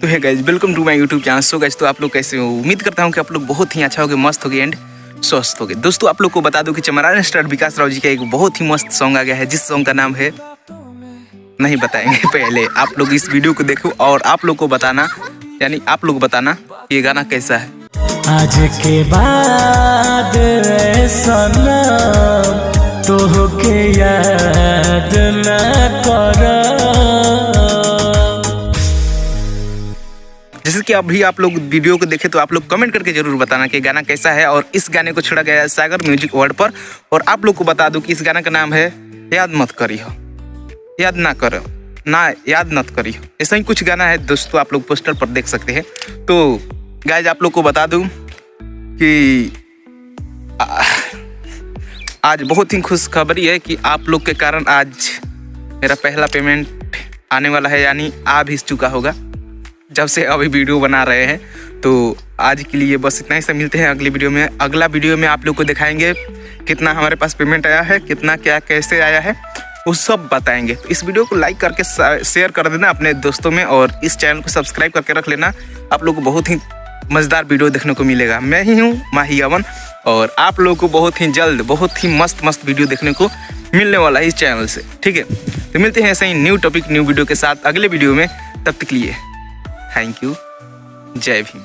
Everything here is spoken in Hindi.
तो है guys, welcome to my YouTube channel. So guys, तो आप लोग कैसे हो? उम्मीद करता हूँ कि आप लोग बहुत ही अच्छा होगे, मस्त होगे एंड स्वस्थ होगे। दोस्तों, आप लोग को बता दूं कि चमरान स्टार विकास राव जी का एक बहुत ही मस्त सॉन्ग आ गया है, जिस सॉन्ग का नाम है नहीं बताएंगे। पहले आप लोग इस वीडियो को देखो और आप लोग को बताना, यानी आप लोग बताना ये गाना कैसा है। आज के बाद सनम तोहके याद न करब। जैसे कि अभी आप लोग वीडियो को देखे तो आप लोग कमेंट करके जरूर बताना कि गाना कैसा है। और इस गाने को छोड़ा गया है सागर म्यूजिक वर्ल्ड पर। और आप लोग को बता दूं कि इस गाने का नाम है याद मत करी हो, याद ना करो ना, याद मत करी हो, ऐसा ही कुछ गाना है दोस्तों। आप लोग पोस्टर पर देख सकते हैं। तो गाइज, आप लोग को बता दूं कि आज बहुत ही खुशखबरी है कि आप लोग के कारण आज मेरा पहला पेमेंट आने वाला है, यानी आ भी चुका होगा जब से अभी वीडियो बना रहे हैं। तो आज के लिए बस इतना ही, से मिलते हैं अगली वीडियो में। अगला वीडियो में आप लोग को दिखाएंगे कितना हमारे पास पेमेंट आया है, कितना क्या कैसे आया है, वो सब बताएंगे। तो इस वीडियो को लाइक करके शेयर कर देना अपने दोस्तों में, और इस चैनल को सब्सक्राइब करके रख लेना। आप लोग को बहुत ही मज़ेदार वीडियो देखने को मिलेगा। मैं ही हूँ माही अमन, और आप लोगों को बहुत ही जल्द बहुत ही मस्त वीडियो देखने को मिलने वाला है इस चैनल से, ठीक है। तो मिलते हैं ऐसे ही न्यू टॉपिक न्यू वीडियो के साथ अगले वीडियो में। तब तक के लिए थैंक यू, जय भीम।